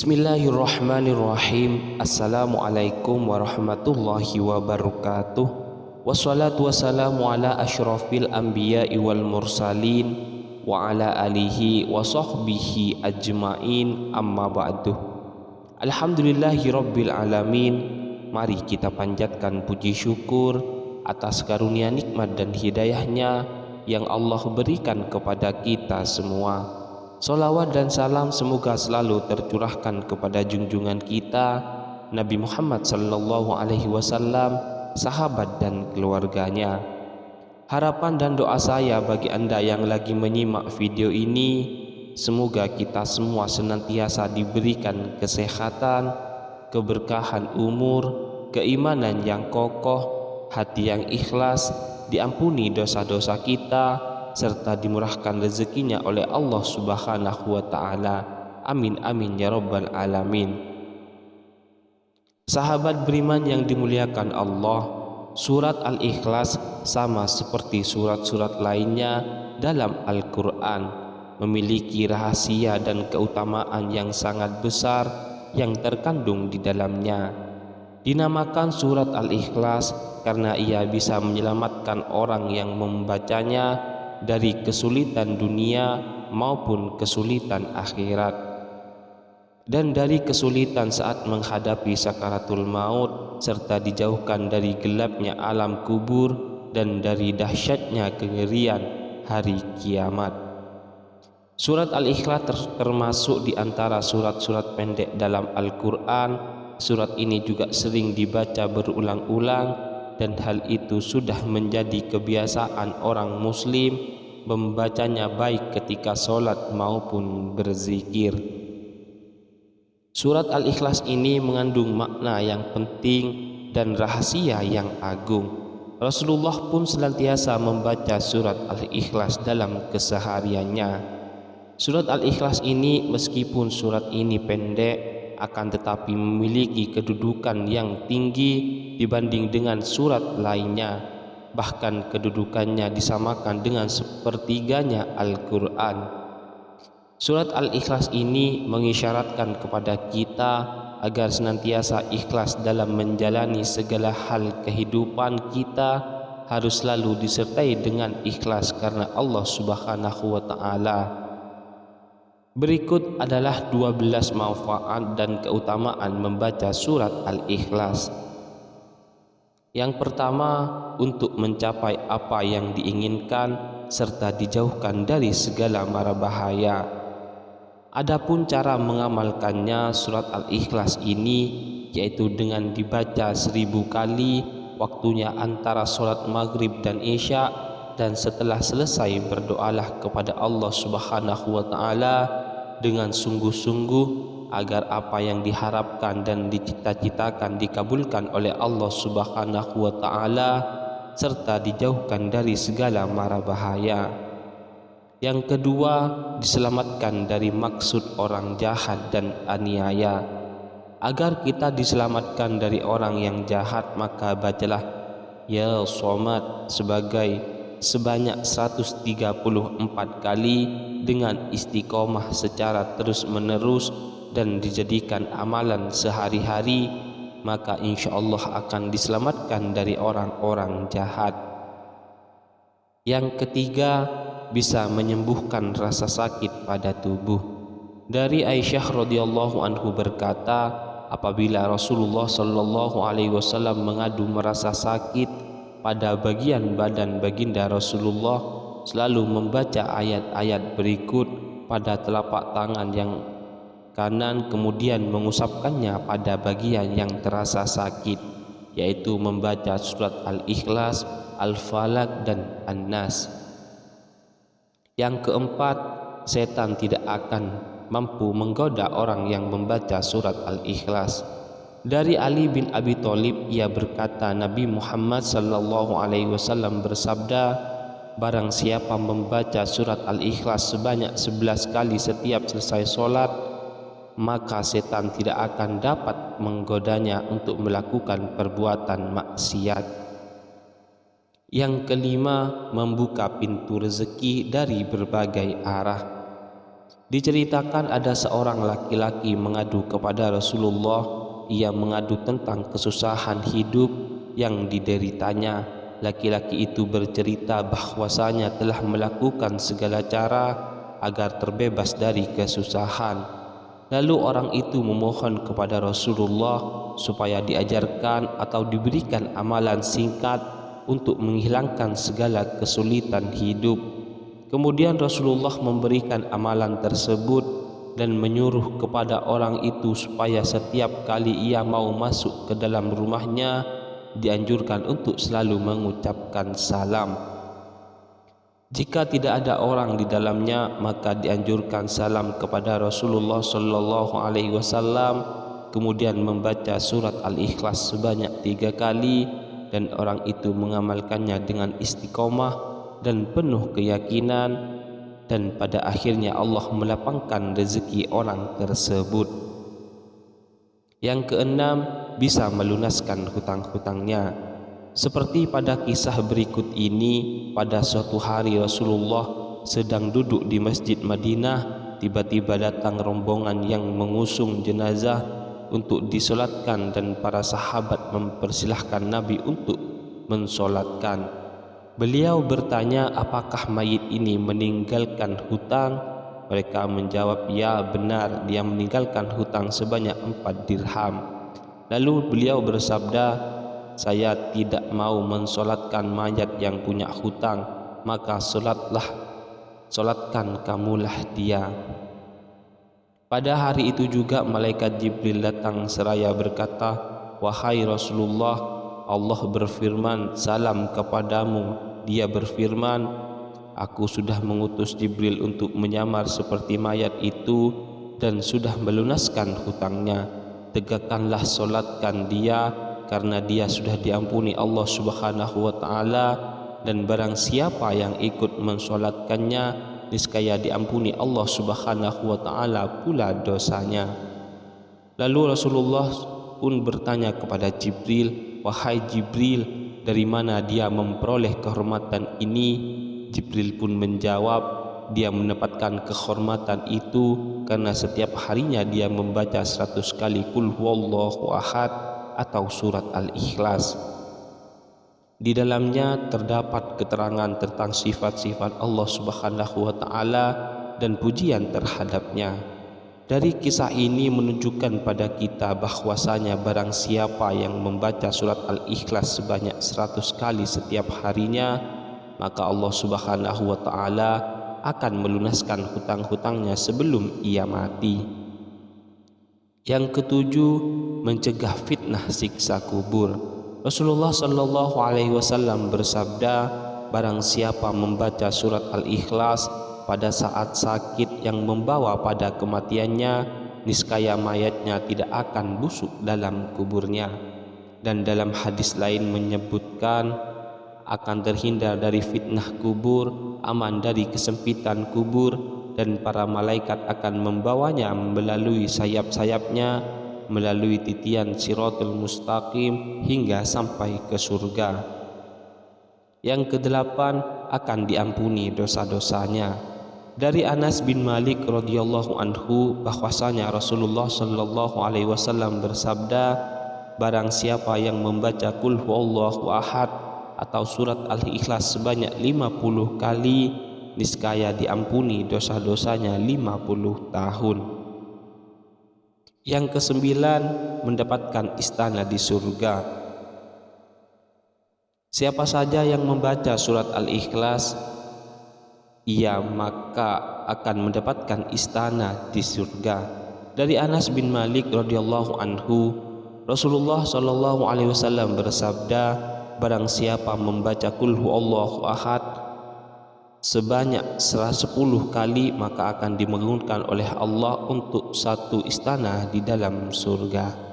Bismillahirrahmanirrahim. Assalamualaikum warahmatullahi wabarakatuh. Wassalatu wassalamu ala asyrafil anbiya'i wal mursalin wa ala alihi wa sahbihi ajma'in, amma ba'du. Alhamdulillahi rabbil alamin. Mari kita panjatkan puji syukur atas karunia nikmat dan hidayahnya yang Allah berikan kepada kita semua. Salawat dan salam semoga selalu tercurahkan kepada junjungan kita Nabi Muhammad sallallahu alaihi wasallam, sahabat dan keluarganya. Harapan dan doa saya bagi Anda yang lagi menyimak video ini, semoga kita semua senantiasa diberikan kesehatan, keberkahan umur, keimanan yang kokoh, hati yang ikhlas, diampuni dosa-dosa kita, serta dimurahkan rezekinya oleh Allah Subhanahu wa ta'ala. Amin amin ya rabbal alamin. Sahabat beriman yang dimuliakan Allah, surat Al-Ikhlas sama seperti surat-surat lainnya dalam Al-Quran memiliki rahasia dan keutamaan yang sangat besar yang terkandung di dalamnya. Dinamakan surat Al-Ikhlas karena ia bisa menyelamatkan orang yang membacanya dari kesulitan dunia maupun kesulitan akhirat, dan dari kesulitan saat menghadapi sakaratul maut, serta dijauhkan dari gelapnya alam kubur dan dari dahsyatnya kengerian hari kiamat. Surat Al-Ikhlas termasuk di antara surat-surat pendek dalam Al-Quran. Surat ini juga sering dibaca berulang-ulang, dan hal itu sudah menjadi kebiasaan orang muslim membacanya baik ketika sholat maupun berzikir. Surat Al-Ikhlas ini mengandung makna yang penting dan rahasia yang agung. Rasulullah pun senantiasa membaca surat Al-Ikhlas dalam kesehariannya. Surat Al-Ikhlas ini, meskipun surat ini pendek, akan tetapi memiliki kedudukan yang tinggi dibanding dengan surat lainnya. Bahkan kedudukannya disamakan dengan sepertiganya Al-Quran. Surat Al-Ikhlas ini mengisyaratkan kepada kita agar senantiasa ikhlas dalam menjalani segala hal kehidupan kita, harus selalu disertai dengan ikhlas karena Allah Subhanahu wa ta'ala. Berikut adalah 12 manfaat dan keutamaan membaca surat Al-Ikhlas. Yang pertama, untuk mencapai apa yang diinginkan serta dijauhkan dari segala mara bahaya. Adapun cara mengamalkannya surat Al-Ikhlas ini, yaitu dengan dibaca 1000 kali, waktunya antara sholat maghrib dan isya, dan setelah selesai berdoalah kepada Allah Subhanahu wa ta'ala dengan sungguh-sungguh agar apa yang diharapkan dan dicita-citakan dikabulkan oleh Allah Subhanahu wa ta'ala, serta dijauhkan dari segala mara bahaya. Yang kedua, diselamatkan dari maksud orang jahat dan aniaya. Agar kita diselamatkan dari orang yang jahat, maka bacalah Ya Somad sebanyak 134 kali dengan istiqomah secara terus menerus dan dijadikan amalan sehari-hari, maka insya Allah akan diselamatkan dari orang-orang jahat. Yang ketiga, bisa menyembuhkan rasa sakit pada tubuh. Dari Aisyah radhiyallahu anhu berkata, apabila Rasulullah sallallahu alaihi wasallam mengadu merasa sakit pada bagian badan baginda Rasulullah, selalu membaca ayat-ayat berikut pada telapak tangan yang kanan, kemudian mengusapkannya pada bagian yang terasa sakit, yaitu membaca surat Al-Ikhlas, Al-Falaq dan An-Nas. Yang keempat, setan tidak akan mampu menggoda orang yang membaca surat Al-Ikhlas. Dari Ali bin Abi Thalib, ia berkata, Nabi Muhammad sallallahu alaihi wasallam bersabda, barang siapa membaca surat Al-Ikhlas sebanyak 11 kali setiap selesai solat, maka setan tidak akan dapat menggodanya untuk melakukan perbuatan maksiat. Yang kelima, membuka pintu rezeki dari berbagai arah. Diceritakan ada seorang laki-laki mengadu kepada Rasulullah. Ia mengadu tentang kesusahan hidup yang dideritanya. Laki-laki itu bercerita bahwasanya telah melakukan segala cara agar terbebas dari kesusahan. Lalu orang itu memohon kepada Rasulullah supaya diajarkan atau diberikan amalan singkat untuk menghilangkan segala kesulitan hidup. Kemudian Rasulullah memberikan amalan tersebut dan menyuruh kepada orang itu supaya setiap kali ia mau masuk ke dalam rumahnya dianjurkan untuk selalu mengucapkan salam. Jika tidak ada orang di dalamnya, maka dianjurkan salam kepada Rasulullah sallallahu alaihi wasallam, kemudian membaca surat Al-Ikhlas sebanyak 3 kali, dan orang itu mengamalkannya dengan istiqomah dan penuh keyakinan, dan pada akhirnya Allah melapangkan rezeki orang tersebut. Yang keenam, bisa melunaskan hutang-hutangnya. Seperti pada kisah berikut ini, pada suatu hari Rasulullah sedang duduk di Masjid Madinah, tiba-tiba datang rombongan yang mengusung jenazah untuk disolatkan, dan para sahabat mempersilahkan Nabi untuk mensolatkan. Beliau bertanya, apakah mayit ini meninggalkan hutang? Mereka menjawab, ya benar, dia meninggalkan hutang sebanyak 4 dirham. Lalu beliau bersabda, saya tidak mau mensolatkan mayat yang punya hutang, maka solatkan kamulah dia. Pada hari itu juga malaikat Jibril datang seraya berkata, wahai Rasulullah, Allah berfirman, salam kepadamu. Dia berfirman, aku sudah mengutus Jibril untuk menyamar seperti mayat itu dan sudah melunaskan hutangnya. Tegakkanlah, solatkan dia, karena dia sudah diampuni Allah Subhanahu wa ta'ala, dan barang siapa yang ikut mensolatkannya, niscaya diampuni Allah Subhanahu wa ta'ala pula dosanya. Lalu Rasulullah pun bertanya kepada Jibril, wahai Jibril, dari mana dia memperoleh kehormatan ini? Jibril pun menjawab, dia mendapatkan kehormatan itu karena setiap harinya dia membaca 100 kali Qul huwallahu ahad atau surat Al-Ikhlas. Di dalamnya terdapat keterangan tentang sifat-sifat Allah Subhanahu wa ta'ala dan pujian terhadapnya. Dari kisah ini menunjukkan pada kita bahwasanya barang siapa yang membaca surat Al-Ikhlas sebanyak 100 kali setiap harinya, maka Allah Subhanahu wa ta'ala akan melunaskan hutang-hutangnya sebelum ia mati. Yang ketujuh, mencegah fitnah siksa kubur. Rasulullah sallallahu alaihi wasallam bersabda, barang siapa membaca surat Al-Ikhlas pada saat sakit yang membawa pada kematiannya, niscaya mayatnya tidak akan busuk dalam kuburnya. Dan dalam hadis lain menyebutkan akan terhindar dari fitnah kubur, aman dari kesempitan kubur, dan para malaikat akan membawanya melalui sayap-sayapnya, melalui titian Shiratul Mustaqim hingga sampai ke surga. Yang kedelapan, akan diampuni dosa-dosanya. Dari Anas bin Malik radhiyallahu anhu bahwasanya Rasulullah sallallahu alaihi wasallam bersabda, barang siapa yang membaca Qul huwallahu ahad atau surat Al-Ikhlas sebanyak 50 kali, niscaya diampuni dosa-dosanya 50 tahun. Yang kesembilan, mendapatkan istana di surga. Siapa saja yang membaca surat Al-Ikhlas, ia maka akan mendapatkan istana di surga. Dari Anas bin Malik radhiyallahu anhu, Rasulullah sallallahu alaihi wasallam bersabda, barang siapa membaca Qul huwallahu ahad sebanyak 10 kali, maka akan dibangunkan oleh Allah untuk satu istana di dalam surga.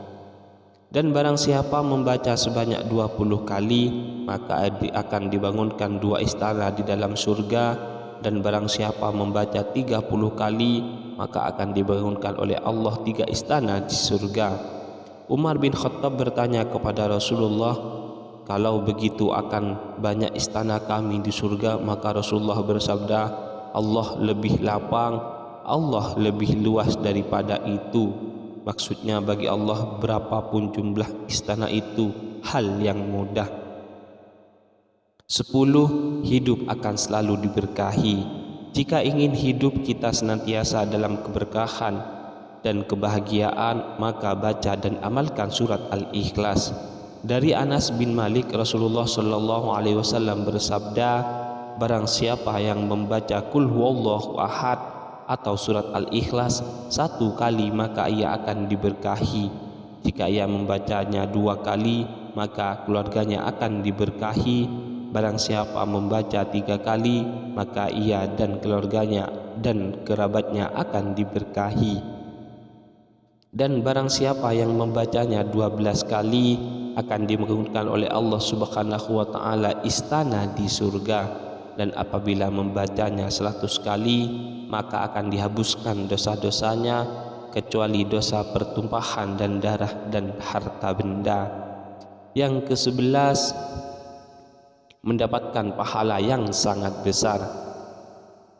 Dan barang siapa membaca sebanyak 20 kali, maka akan dibangunkan 2 istana di dalam surga. Dan barang siapa membaca 30 kali, maka akan dibangunkan oleh Allah 3 istana di surga. Umar bin Khattab bertanya kepada Rasulullah, kalau begitu akan banyak istana kami di surga? Maka Rasulullah bersabda, Allah lebih lapang, Allah lebih luas daripada itu. Maksudnya bagi Allah berapapun jumlah istana itu hal yang mudah. 10. Hidup akan selalu diberkahi. Jika ingin hidup kita senantiasa dalam keberkahan dan kebahagiaan, maka baca dan amalkan surat Al-Ikhlas. Dari Anas bin Malik, Rasulullah sallallahu alaihi wasallam bersabda, barang siapa yang membaca Qul huwallahu ahad atau surat Al-Ikhlas 1 kali, maka ia akan diberkahi. Jika ia membacanya 2 kali, maka keluarganya akan diberkahi. Barang siapa membaca 3 kali, maka ia dan keluarganya dan kerabatnya akan diberkahi. Dan barang siapa yang membacanya 12 kali, akan dibangunkan oleh Allah Subhanahu wa taala istana di surga. Dan apabila membacanya 100 kali, maka akan dihapuskan dosa-dosanya kecuali dosa pertumpahan dan darah dan harta benda. Yang ke-11, mendapatkan pahala yang sangat besar.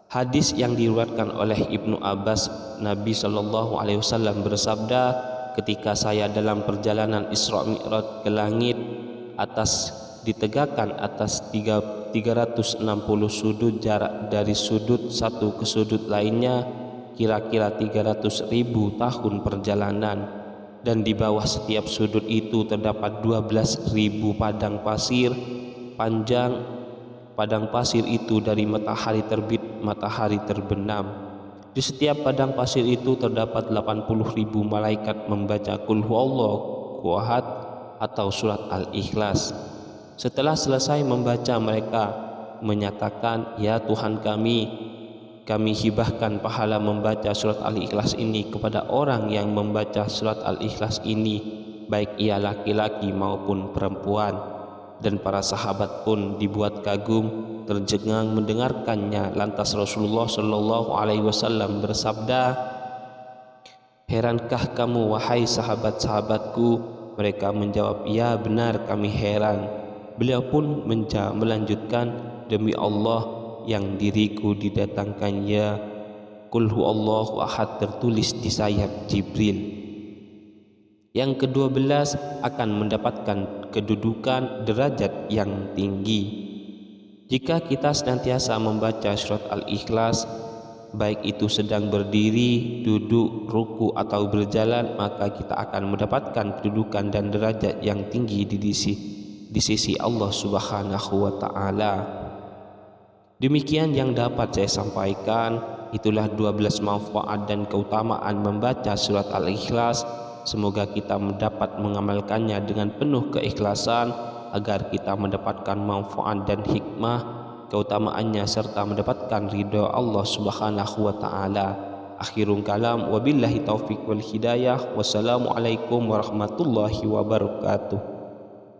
Hadis yang diriwayatkan oleh Ibnu Abbas, Nabi sallallahu alaihi wasallam bersabda, ketika saya dalam perjalanan Isra Mi'raj ke langit, ditegakkan atas 360 sudut, jarak dari sudut satu ke sudut lainnya kira-kira 300.000 tahun perjalanan, dan di bawah setiap sudut itu terdapat 12.000 padang pasir. Panjang padang pasir itu dari matahari terbit matahari terbenam. Di setiap padang pasir itu terdapat 80.000 malaikat membaca Qul huwallahu ahad atau surat Al-Ikhlas. Setelah selesai membaca, mereka menyatakan, ya Tuhan kami hibahkan pahala membaca surat Al-Ikhlas ini kepada orang yang membaca surat Al-Ikhlas ini, baik ia laki-laki maupun perempuan. Dan para sahabat pun dibuat kagum, tercengang mendengarkannya. Lantas Rasulullah sallallahu alaihi wasallam bersabda, herankah kamu wahai sahabat-sahabatku? Mereka menjawab, ya benar kami heran. Beliau pun melanjutkan, demi Allah yang diriku didatangkannya Qul huwallahu ahad tertulis di sayap Jibril. Yang ke-12, akan mendapatkan kedudukan derajat yang tinggi. Jika kita senantiasa membaca surat Al-Ikhlas, baik itu sedang berdiri, duduk, ruku atau berjalan, maka kita akan mendapatkan kedudukan dan derajat yang tinggi di sisi Allah Subhanahu wa taala. Demikian yang dapat saya sampaikan. Itulah 12 manfaat dan keutamaan membaca surat Al-Ikhlas. Semoga kita dapat mengamalkannya dengan penuh keikhlasan agar kita mendapatkan manfaat dan hikmah keutamaannya serta mendapatkan ridha Allah Subhanahu wa taala. Akhirul kalam, wabillahi taufik wal hidayah. Wassalamualaikum warahmatullahi wabarakatuh.